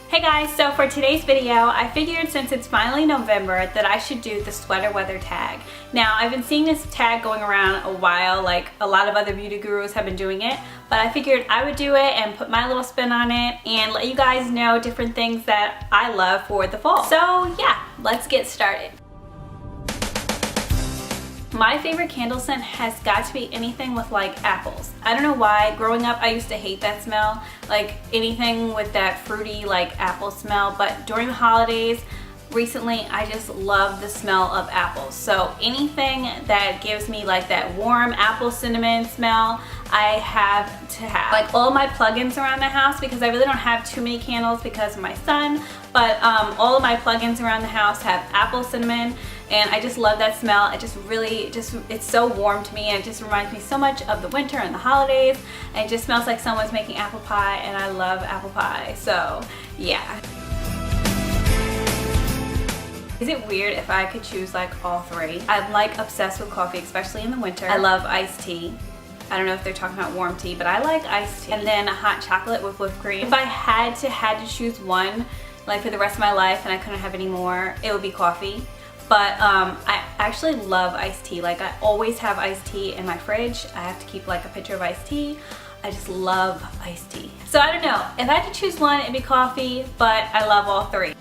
Hey guys, so for today's video, I figured since it's finally November that I should do the sweater weather tag. Now, I've been seeing this tag going around a while, like a lot of other beauty gurus have been doing it, but I figured I would do it and put my little spin on it and let you guys know different things that I love for the fall. So yeah, let's get started. My favorite candle scent has got to be anything with like apples. I don't know why. Growing up, I used to hate that smell. Like anything with that fruity like apple smell. But during the holidays, recently, I just love the smell of apples. So anything that gives me like that warm apple cinnamon smell, I have to have. Like all my plugins around the house, because I really don't have too many candles because of my son, but all of my plugins around the house have apple cinnamon. And I just love that smell. It just really, it's so warm to me, and it just reminds me so much of the winter and the holidays. And it just smells like someone's making apple pie, and I love apple pie. So yeah. Is it weird if I could choose like all three? I'm like obsessed with coffee, especially in the winter. I love iced tea. I don't know if they're talking about warm tea, but I like iced tea. And then a hot chocolate with whipped cream. If I had to choose one, like for the rest of my life, and I couldn't have any more, it would be coffee. But I actually love iced tea. Like I always have iced tea in my fridge. I have to keep like a pitcher of iced tea. I just love iced tea. So I don't know, if I had to choose one, it'd be coffee, but I love all three.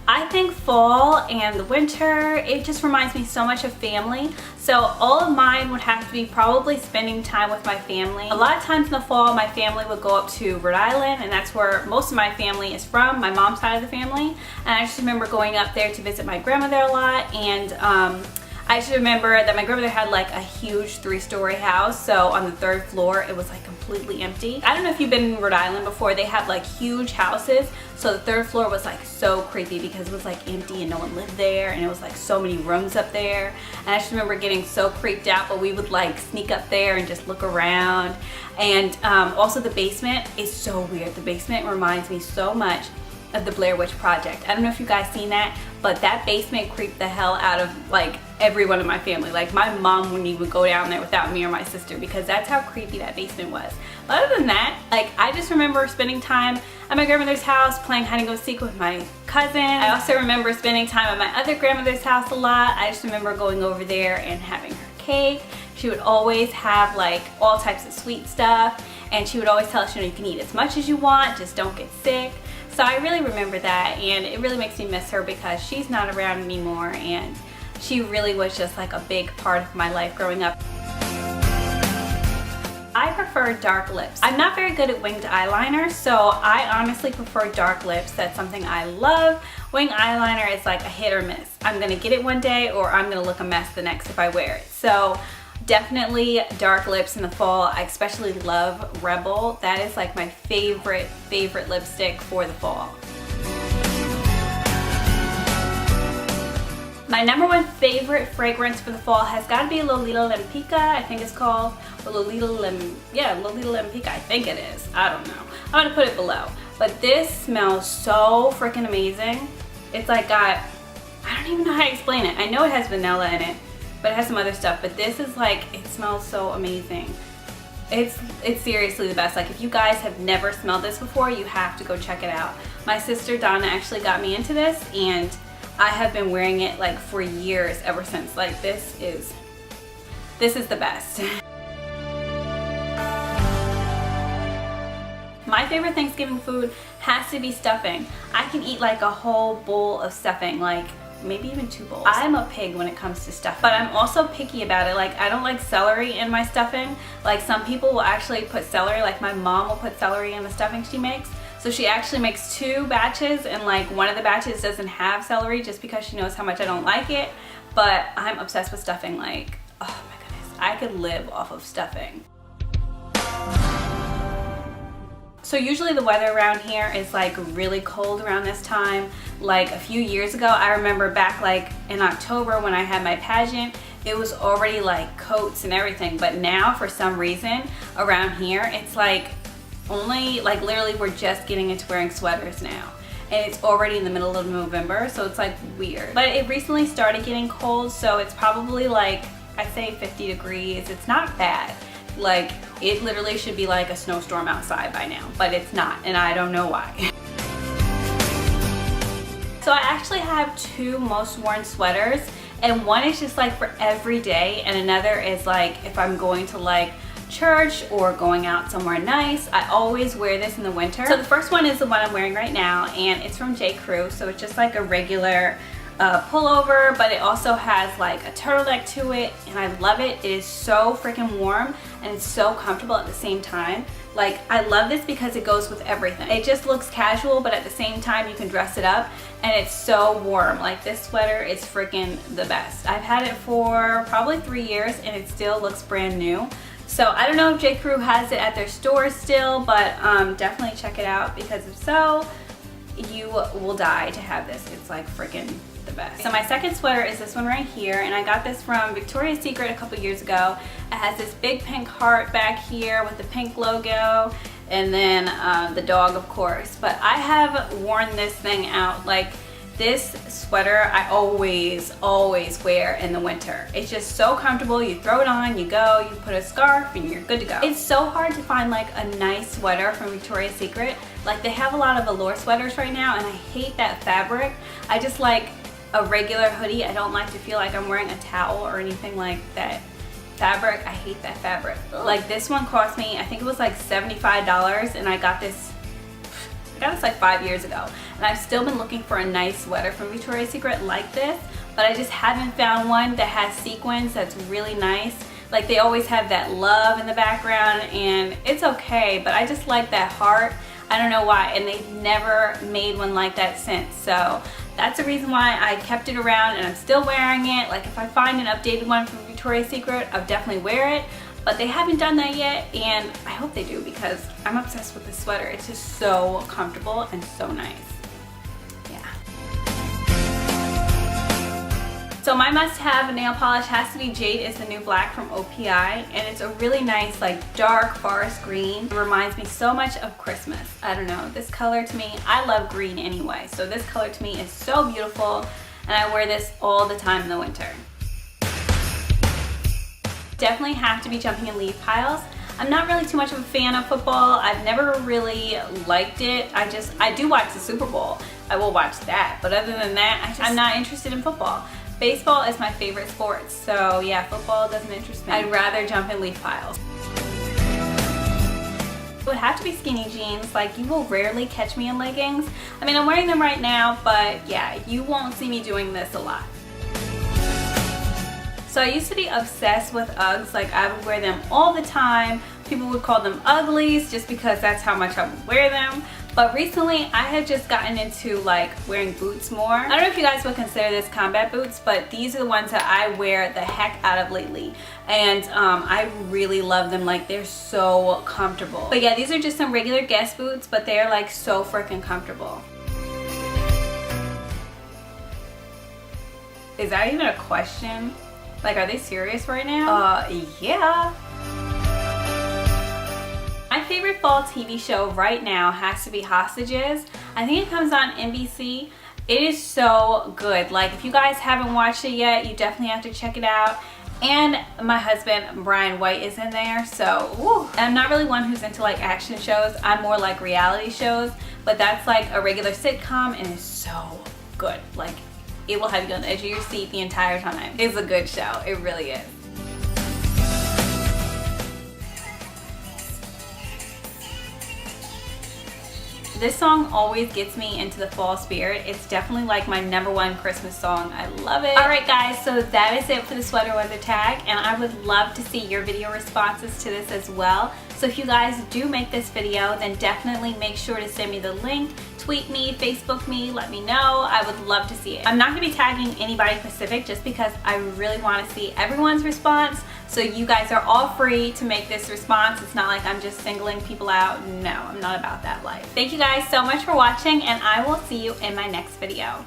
I think fall and the winter, it just reminds me so much of family. So all of mine would have to be probably spending time with my family. A lot of times in the fall, my family would go up to Rhode Island, and that's where most of my family is from, my mom's side of the family. And I just remember going up there to visit my grandmother a lot, and I just remember that my grandmother had like a huge 3-story house, so on the 3rd floor it was like completely empty. I don't know if you've been in Rhode Island before. They have like huge houses, so the 3rd floor was like so creepy because it was like empty and no one lived there, and it was like so many rooms up there. And I just remember getting so creeped out, but we would like sneak up there and just look around. And also the basement is so weird. The basement reminds me so much of the Blair Witch Project. I don't know if you guys seen that, but that basement creeped the hell out of like everyone in my family. Like my mom wouldn't even go down there without me or my sister, because that's how creepy that basement was. But other than that, like I just remember spending time at my grandmother's house playing hide and go seek with my cousin. I also remember spending time at my other grandmother's house a lot. I just remember going over there and having her cake. She would always have like all types of sweet stuff, and she would always tell us, you know, you can eat as much as you want, just don't get sick. So I really remember that, and it really makes me miss her because she's not around anymore, and she really was just like a big part of my life growing up. I prefer dark lips. I'm not very good at winged eyeliner, so I honestly prefer dark lips. That's something I love. Winged eyeliner is like a hit or miss. I'm gonna get it one day, or I'm gonna look a mess the next if I wear it. So definitely dark lips in the fall. I especially love Rebel. That is like my favorite lipstick for the fall. My #1 favorite fragrance for the fall has got to be Lolita Limpicka, I think it's called. Or Lolita Limpicka, I think it is. I don't know. I'm gonna put it below. But this smells so freaking amazing. It's like got, I don't even know how to explain it. I know it has vanilla in it, but it has some other stuff. But this is like, it smells so amazing. It's seriously the best. Like if you guys have never smelled this before, you have to go check it out. My sister Donna actually got me into this, and I have been wearing it like for years ever since. Like this is the best. My favorite Thanksgiving food has to be stuffing. I can eat like a whole bowl of stuffing, like maybe even 2 bowls. I'm a pig when it comes to stuff, but I'm also picky about it. Like I don't like celery in my stuffing. Like some people will actually put celery, like my mom will put celery in the stuffing she makes. So she actually makes 2 batches, and like one of the batches doesn't have celery just because she knows how much I don't like it. But I'm obsessed with stuffing. Like, oh my goodness, I could live off of stuffing. So usually the weather around here is like really cold around this time. Like a few years ago, I remember back like in October when I had my pageant, it was already like coats and everything. But now for some reason around here, it's like only like literally we're just getting into wearing sweaters now. And it's already in the middle of November, so it's like weird. But it recently started getting cold, so it's probably like, I'd say 50 degrees. It's not bad. Like It literally should be like a snowstorm outside by now, but it's not, and I don't know why. So I actually have two most worn sweaters, and one is just like for every day, and another is like if I'm going to like church or going out somewhere nice. I always wear this in the winter. So the first one is the one I'm wearing right now, and it's from J. Crew. So it's just like a regular pullover, but it also has like a turtleneck to it, and I love it. It is so freaking warm and it's so comfortable at the same time. Like, I love this because it goes with everything. It just looks casual, but at the same time you can dress it up, and it's so warm. Like, this sweater is freaking the best. I've had it for probably 3 years and it still looks brand new. So I don't know if J. Crew has it at their stores still, but definitely check it out, because if so, you will die to have this. It's like freaking the best. So my second sweater is this one right here, and I got this from Victoria's Secret a couple years ago. It has this big pink heart back here with the pink logo, and then the dog, of course. But I have worn this thing out. Like, this sweater I always wear in the winter. It's just so comfortable. You throw it on, you go, you put a scarf, and you're good to go. It's so hard to find like a nice sweater from Victoria's Secret. Like, they have a lot of velour sweaters right now, and I hate that fabric. I just like a regular hoodie. I don't like to feel like I'm wearing a towel or anything like that. Fabric, I hate that fabric. Like, this one cost me, I think it was like $75, and I got this like 5 years ago, and I've still been looking for a nice sweater from Victoria's Secret like this, but I just haven't found one that has sequins that's really nice. Like, they always have that love in the background, and it's okay, but I just like that heart. I don't know why, and they've never made one like that since. So that's the reason why I kept it around, and I'm still wearing it. Like, if I find an updated one from Victoria's Secret, I'll definitely wear it. But they haven't done that yet, and I hope they do, because I'm obsessed with this sweater. It's just so comfortable and so nice. Yeah. So my must-have nail polish has to be Jade is the New Black from OPI, and it's a really nice, like, dark forest green. It reminds me so much of Christmas. I don't know, this color to me, I love green anyway, so this color to me is so beautiful, and I wear this all the time in the winter. Definitely have to be jumping in leaf piles. I'm not really too much of a fan of football. I've never really liked it. I do watch the Super Bowl. I will watch that, but other than that, I'm not interested in football. Baseball is my favorite sport, so yeah, football doesn't interest me. I'd rather jump in leaf piles. It would have to be skinny jeans. Like, you will rarely catch me in leggings. I mean, I'm wearing them right now, but yeah, you won't see me doing this a lot. So I used to be obsessed with Uggs. Like, I would wear them all the time. People would call them uglies just because that's how much I would wear them. But recently I have just gotten into like wearing boots more. I don't know if you guys would consider this combat boots, but these are the ones that I wear the heck out of lately. And I really love them. Like, they're so comfortable. But yeah, these are just some regular Guess boots, but they're like so freaking comfortable. Is that even a question? Like, are they serious right now? Yeah. My favorite fall TV show right now has to be Hostages. I think it comes on NBC. It is so good. Like, if you guys haven't watched it yet, you definitely have to check it out. And my husband, Brian White, is in there, so woo. I'm not really one who's into like action shows. I'm more like reality shows, but that's like a regular sitcom, and it's so good. Like, it will have you on the edge of your seat the entire time. It's a good show. It really is. This song always gets me into the fall spirit. It's definitely like my #1 Christmas song. I love it. Alright guys, so that is it for the sweater weather tag, and I would love to see your video responses to this as well. So if you guys do make this video, then definitely make sure to send me the link, tweet me, Facebook me, let me know. I would love to see it. I'm not going to be tagging anybody specific just because I really want to see everyone's response. So you guys are all free to make this response. It's not like I'm just singling people out. No, I'm not about that life. Thank you guys so much for watching, and I will see you in my next video.